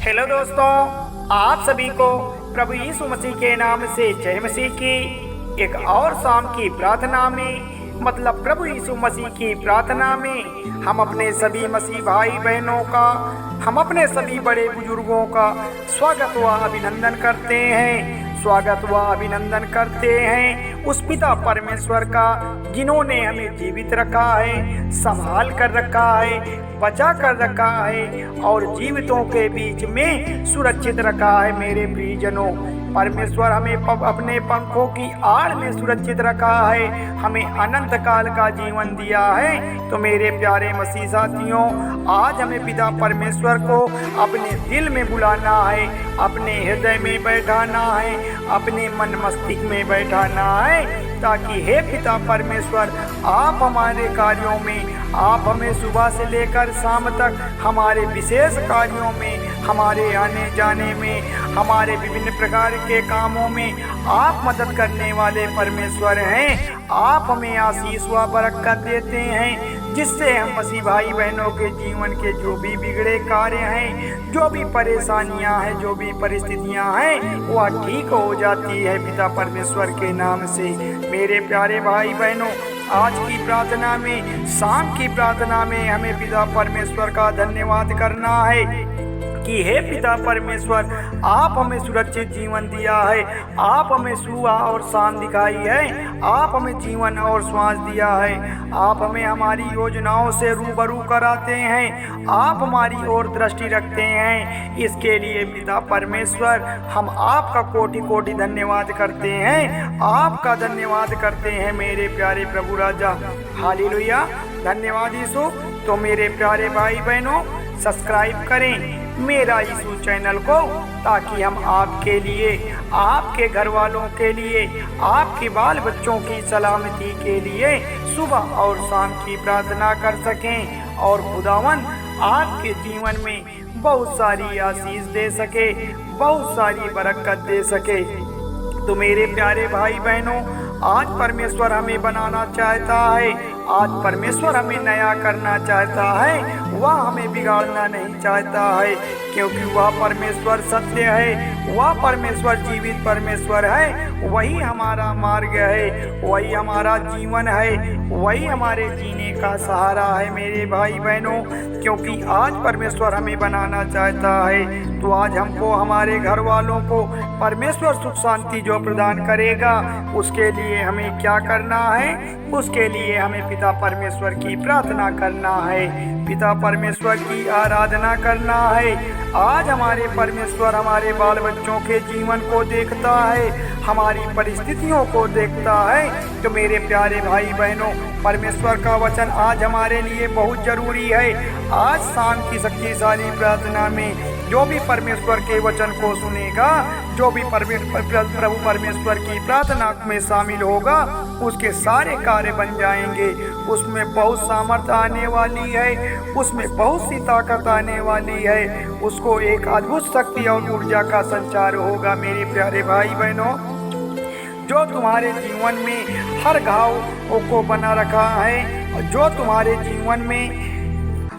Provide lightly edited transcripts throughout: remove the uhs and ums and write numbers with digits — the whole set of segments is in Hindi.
हेलो दोस्तों, आप सभी को प्रभु यीशु मसीह के नाम से जय मसीह की एक और शाम की प्रार्थना में, मतलब प्रभु यीशु मसीह की प्रार्थना में हम अपने सभी मसीह भाई बहनों का, हम अपने सभी बड़े बुजुर्गों का स्वागत व अभिनंदन करते हैं। स्वागत व अभिनंदन करते हैं उस पिता परमेश्वर का जिन्होंने हमें जीवित रखा है, संभाल कर रखा है, बचा कर रखा है और जीवितों के बीच में सुरक्षित रखा है। मेरे प्रियजनों, परमेश्वर हमें अपने पंखों की आड़ में सुरक्षित रखा है, हमें अनंत काल का जीवन दिया है। तो मेरे प्यारे मसीह साथियों, आज हमें पिता परमेश्वर को अपने दिल में बुलाना है, अपने हृदय में बैठाना है, अपने मन मस्तिष्क में बैठाना है, ताकि हे पिता परमेश्वर आप हमारे कार्यों में, आप हमें सुबह से लेकर शाम तक हमारे विशेष कार्यों में, हमारे आने जाने में, हमारे विभिन्न प्रकार के कामों में आप मदद करने वाले परमेश्वर हैं। आप हमें आशीष व बरकत देते हैं, जिससे हम मसीह भाई बहनों के जीवन के जो भी बिगड़े कार्य हैं, जो भी परेशानियां हैं, जो भी परिस्थितियां हैं, वह ठीक हो जाती है पिता परमेश्वर के नाम से। मेरे प्यारे भाई बहनों, आज की प्रार्थना में, शाम की प्रार्थना में हमें पिता परमेश्वर का धन्यवाद करना है कि हे पिता परमेश्वर आप हमें सुरक्षित जीवन दिया है, आप हमें सुबह और शाम दिखाई है, आप हमें जीवन और श्वास दिया है, आप हमें हमारी योजनाओं से रूबरू कराते हैं, आप हमारी ओर दृष्टि रखते हैं। इसके लिए पिता परमेश्वर हम आपका कोटि कोटि धन्यवाद करते हैं, आपका धन्यवाद करते हैं मेरे प्यारे प्रभु राजा। हालेलुया, धन्यवाद यीशु। तो मेरे प्यारे भाई बहनों, सब्सक्राइब करें मेरा यीशु चैनल को, ताकि हम आपके लिए, आपके घर वालों के लिए, आपके बाल बच्चों की सलामती के लिए सुबह और शाम की प्रार्थना कर सकें और खुदावन आपके जीवन में बहुत सारी आशीष दे सके, बहुत सारी बरकत दे सके। तो मेरे प्यारे भाई बहनों, आज परमेश्वर हमें बनाना चाहता है, आज परमेश्वर हमें नया करना चाहता है, वह हमें बिगाड़ना नहीं चाहता है, क्योंकि वह परमेश्वर सत्य है, वह परमेश्वर जीवित परमेश्वर है, वही हमारा मार्ग है, वही हमारा जीवन है, वही हमारे जीने का सहारा है मेरे भाई बहनों। क्योंकि आज परमेश्वर हमें बनाना चाहता है, तो आज हमको, हमारे घर वालों को परमेश्वर सुख शांति जो प्रदान करेगा, उसके लिए हमें क्या करना है? उसके लिए हमें पिता परमेश्वर की प्रार्थना करना है, पिता परमेश्वर की आराधना करना है। आज हमारे परमेश्वर हमारे बाल बच्चों के जीवन को देखता है, हमारी परिस्थितियों को देखता है। तो मेरे प्यारे भाई बहनों, परमेश्वर का वचन आज हमारे लिए बहुत जरूरी है। आज शाम की शक्तिशाली प्रार्थना में जो भी परमेश्वर के वचन को सुनेगा, जो भी प्रभु परमेश्वर की प्रार्थना में शामिल होगा, उसके सारे कार्य बन जाएंगे। उसमें बहुत सामर्थ्य आने वाली है, उसमें बहुत सी ताकत आने वाली है, उसको एक अद्भुत शक्ति और ऊर्जा का संचार होगा। मेरे प्यारे भाई बहनों, जो तुम्हारे जीवन में हर घाव को बना रखा है, जो तुम्हारे जीवन में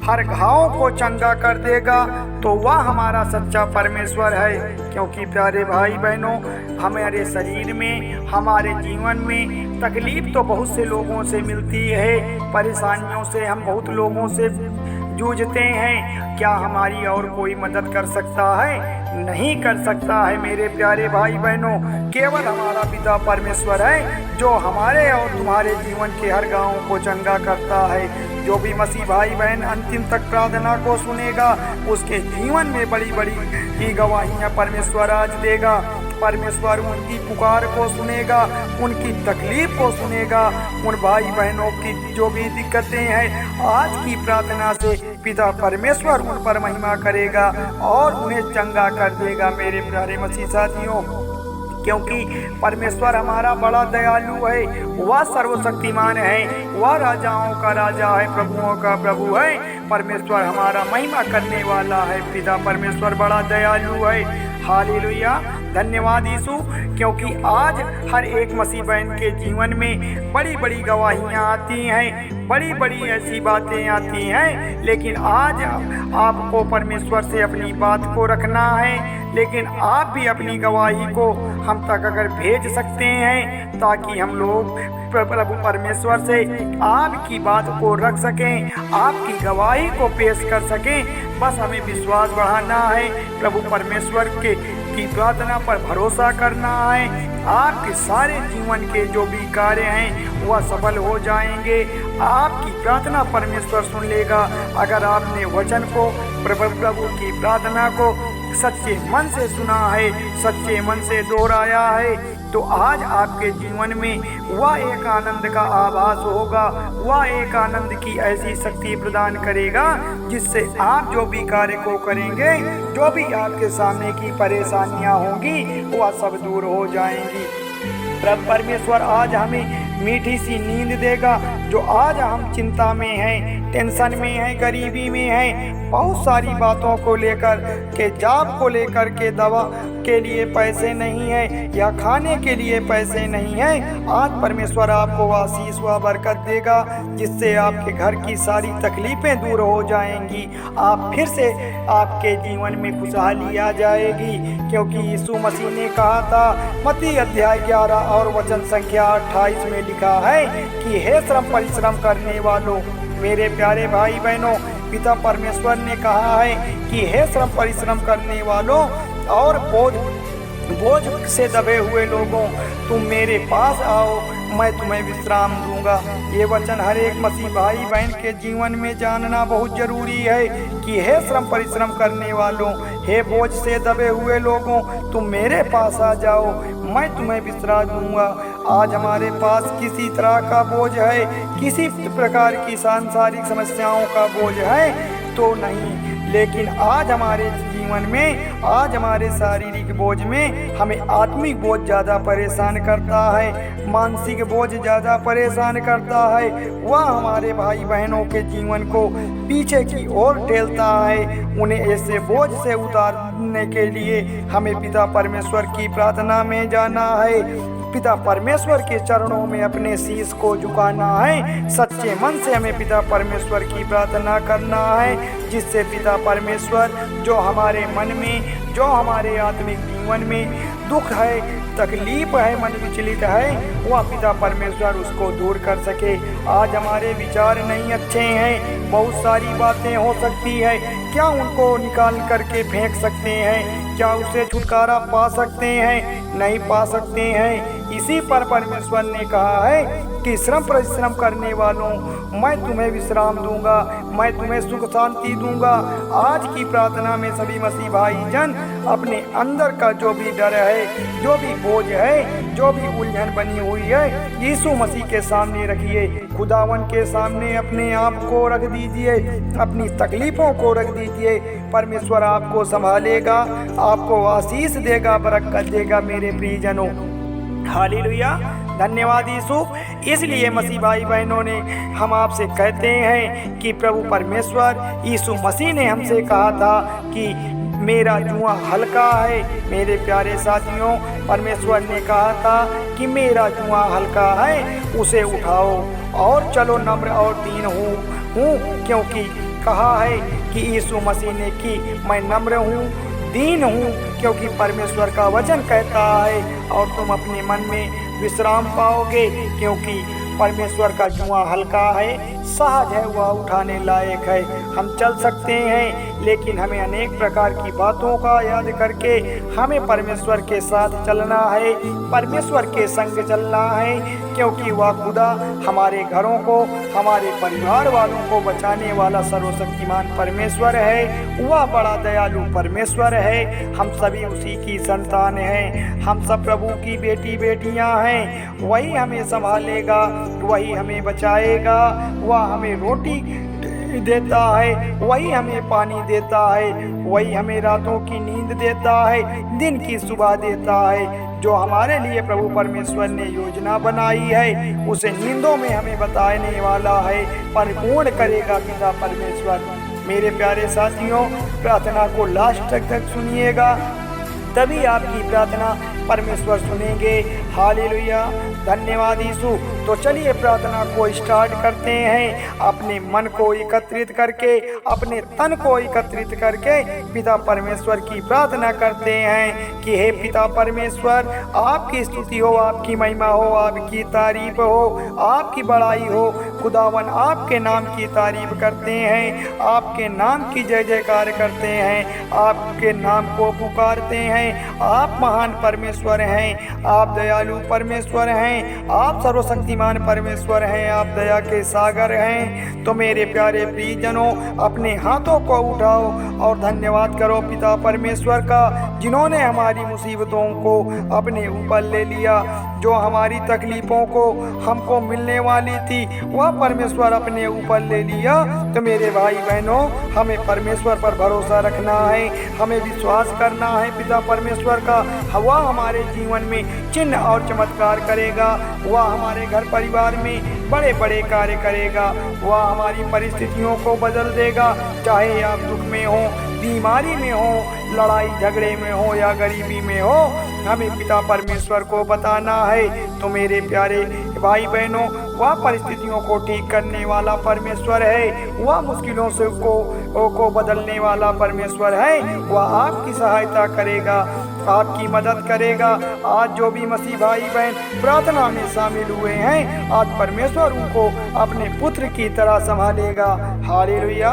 हर घाव को चंगा कर देगा, तो वह हमारा सच्चा परमेश्वर है। क्योंकि प्यारे भाई बहनों, हमारे शरीर में, हमारे जीवन में तकलीफ तो बहुत से लोगों से मिलती है, परेशानियों से हम बहुत लोगों से जूझते हैं। क्या हमारी और कोई मदद कर सकता है? नहीं कर सकता है मेरे प्यारे भाई बहनों। केवल हमारा पिता परमेश्वर है जो हमारे और तुम्हारे जीवन के हर गाँव को चंगा करता है। जो भी मसीह भाई बहन अंतिम तक प्रार्थना को सुनेगा, उसके जीवन में बड़ी बड़ी गवाहियाँ परमेश्वर आज देगा। परमेश्वर उनकी पुकार को सुनेगा, उनकी तकलीफ को सुनेगा, उन भाई बहनों की जो भी दिक्कतें हैं, आज की प्रार्थना से पिता परमेश्वर उन पर महिमा करेगा और उन्हें चंगा कर देगा मेरे प्यारे मसीह साथियों। क्योंकि परमेश्वर हमारा बड़ा दयालु है, वह सर्वशक्तिमान है, वह राजाओं का राजा है, प्रभुओं का प्रभु है। परमेश्वर हमारा महिमा करने वाला है, पिता परमेश्वर बड़ा दयालु है। हालेलुया, धन्यवाद यीशु। क्योंकि आज हर एक मसीह बहन के जीवन में बड़ी बड़ी गवाहियाँ आती हैं, बड़ी बड़ी ऐसी बातें आती हैं, लेकिन आज आपको परमेश्वर से अपनी बात को रखना है। लेकिन आप भी अपनी गवाही को हम तक अगर भेज सकते हैं ताकि हम लोग प्रभु परमेश्वर से आपकी बात को रख सकें, आपकी गवाही को पेश कर सकें। बस हमें विश्वास बढ़ाना है, प्रभु परमेश्वर की प्रार्थना पर भरोसा करना है। आपके सारे जीवन के जो भी कार्य हैं वह सफल हो जाएंगे। आपकी प्रार्थना परमेश्वर सुन लेगा। अगर आपने वचन को प्रभु की प्रार्थना को सच्चे मन से सुना है, सच्चे मन से दोहराया है, तो आज आपके जीवन में वह एक आनंद का आभास होगा, वह एक आनंद की ऐसी शक्ति प्रदान करेगा जिससे आप जो भी कार्य को करेंगे, जो भी आपके सामने की परेशानियां होंगी वह सब दूर हो जाएंगी। प्रभु परमेश्वर आज हमें मीठी सी नींद देगा। जो आज हम चिंता में हैं, टेंशन में हैं, गरीबी में हैं, बहुत सारी बातों को लेकर के, जॉब को लेकर के, दवा के लिए पैसे नहीं है या खाने के लिए पैसे नहीं है, आज परमेश्वर आपको आशीष व बरकत देगा जिससे आपके घर की सारी तकलीफें दूर हो जाएंगी। आप फिर से आपके जीवन में खुशहाली आ जाएगी, क्योंकि यीशु मसीह ने कहा था, मत्ती अध्याय 11 और वचन संख्या 28 में लिखा है कि हे श्रम परिश्रम करने वालों, मेरे प्यारे भाई बहनों, पिता परमेश्वर ने कहा है कि हे श्रम परिश्रम करने वालों और बोझ से दबे हुए लोगों, तुम मेरे पास आओ, मैं तुम्हें विश्राम दूंगा। ये वचन हर एक मसीह भाई बहन के जीवन में जानना बहुत जरूरी है कि हे श्रम परिश्रम करने वालों, हे बोझ से दबे हुए लोगों, तुम मेरे पास आ जाओ, मैं तुम्हें विश्राम दूंगा। आज हमारे पास किसी तरह का बोझ है, किसी प्रकार की सांसारिक समस्याओं का बोझ है तो नहीं, लेकिन आज हमारे जीवन में, आज हमारे शारीरिक बोझ में हमें आत्मिक बोझ ज़्यादा परेशान करता है, मानसिक बोझ ज़्यादा परेशान करता है। वह हमारे भाई बहनों के जीवन को पीछे की ओर ठेलता है। उन्हें ऐसे बोझ से उतारने के लिए हमें पिता परमेश्वर की प्रार्थना में जाना है, पिता परमेश्वर के चरणों में अपने शीश को झुकाना है। सच्चे मन से हमें पिता परमेश्वर की प्रार्थना करना है, जिससे पिता परमेश्वर जो हमारे मन में, जो हमारे आत्मिक जीवन में दुख है, तकलीफ है, मन विचलित है, वह पिता परमेश्वर उसको दूर कर सके। आज हमारे विचार नहीं अच्छे हैं, बहुत सारी बातें हो सकती है, क्या उनको निकाल करके फेंक सकते हैं? क्या उससे छुटकारा पा सकते हैं? नहीं पा सकते हैं। इसी पर परमेश्वर ने कहा है कि श्रम परिश्रम करने वालों, मैं तुम्हें विश्राम दूंगा, मैं तुम्हें सुख शांति दूंगा। आज की प्रार्थना में सभी मसीह भाई जन अपने अंदर का जो भी डर है, जो भी बोझ है, जो भी उलझन बनी हुई है, यीशु मसीह के सामने रखिए, खुदावन के सामने अपने आप को रख दीजिए, अपनी तकलीफों को रख दीजिए। परमेश्वर आपको संभालेगा, आपको आशीष देगा, बरकत देगा मेरे प्रियजनों। हालेलुया, धन्यवाद यीशु। इसलिए मसीह भाई बहनों ने हम आपसे कहते हैं कि प्रभु परमेश्वर यीशु मसीह ने हमसे कहा था कि मेरा जुआ हल्का है। मेरे प्यारे साथियों, परमेश्वर ने कहा था कि मेरा जुआ हल्का है, उसे उठाओ और चलो नम्र और दीन हूँ, क्योंकि कहा है कि यीशु मसीह ने कि मैं नम्र हूँ, दीन हूँ, क्योंकि परमेश्वर का वचन कहता है और तुम अपने मन में विश्राम पाओगे, क्योंकि परमेश्वर का जुआ हल्का है, सहज है, वह उठाने लायक है। हम चल सकते हैं, लेकिन हमें अनेक प्रकार की बातों का याद करके हमें परमेश्वर के साथ चलना है, परमेश्वर के संग चलना है, क्योंकि वह खुदा हमारे घरों को, हमारे परिवार वालों को बचाने वाला सर्वशक्तिमान परमेश्वर है। वह बड़ा दयालु परमेश्वर है। हम सभी उसी की संतान हैं, हम सब प्रभु की बेटी बेटियां हैं। वही हमें संभालेगा, वही हमें बचाएगा, वह हमें रोटी देता है, वही हमें पानी देता है, वही हमें रातों की नींद देता है, दिन की सुबह देता है। जो हमारे लिए प्रभु परमेश्वर ने योजना बनाई है, उसे नींदों में हमें बताने वाला है, परिपूर्ण करेगा पिता परमेश्वर। मेरे प्यारे साथियों, प्रार्थना को लास्ट तक सुनिएगा, तभी आपकी प्रार्थना परमेश्वर सुनेंगे। हालेलुया, धन्यवाद यीशु। तो चलिए प्रार्थना को स्टार्ट करते हैं। अपने मन को एकत्रित करके, अपने तन को एकत्रित करके पिता परमेश्वर की प्रार्थना करते हैं कि हे पिता परमेश्वर, आपकी स्तुति हो, आपकी महिमा हो, आपकी तारीफ हो, आपकी बड़ाई हो। खुदावन आपके नाम की तारीफ करते हैं, आपके नाम की जय जयकार करते हैं, आपके नाम को पुकारते हैं। आप महान परमेश्वर हैं, आप दयालु परमेश्वर हैं, आप सर्वशक्तिमान परमेश्वर हैं, आप दया के सागर हैं। तो मेरे प्यारे प्रियजनों, अपने हाथों को उठाओ और धन्यवाद करो पिता परमेश्वर का, जिन्होंने हमारी मुसीबतों को अपने ऊपर ले लिया। जो हमारी तकलीफ़ों को हमको मिलने वाली थी वह परमेश्वर अपने ऊपर ले लिया। तो मेरे भाई बहनों, हमें परमेश्वर पर भरोसा रखना है, हमें विश्वास करना है पिता परमेश्वर का। वह हमारे जीवन में चिन्ह और चमत्कार करेगा, वह हमारे घर परिवार में बड़े बड़े कार्य करेगा, वह हमारी परिस्थितियों को बदल देगा। चाहे आप दुख में हो, बीमारी में हो, लड़ाई झगड़े में हो या गरीबी में हो, हमें पिता परमेश्वर को बताना है। तो मेरे प्यारे भाई बहनों, वह परिस्थितियों को ठीक करने वाला परमेश्वर है, वह मुश्किलों से को बदलने वाला परमेश्वर है। वह आपकी सहायता करेगा, आपकी मदद करेगा। आज जो भी मसीह भाई बहन प्रार्थना में शामिल हुए हैं, आज परमेश्वर उनको अपने पुत्र की तरह संभालेगा। हालेलुया।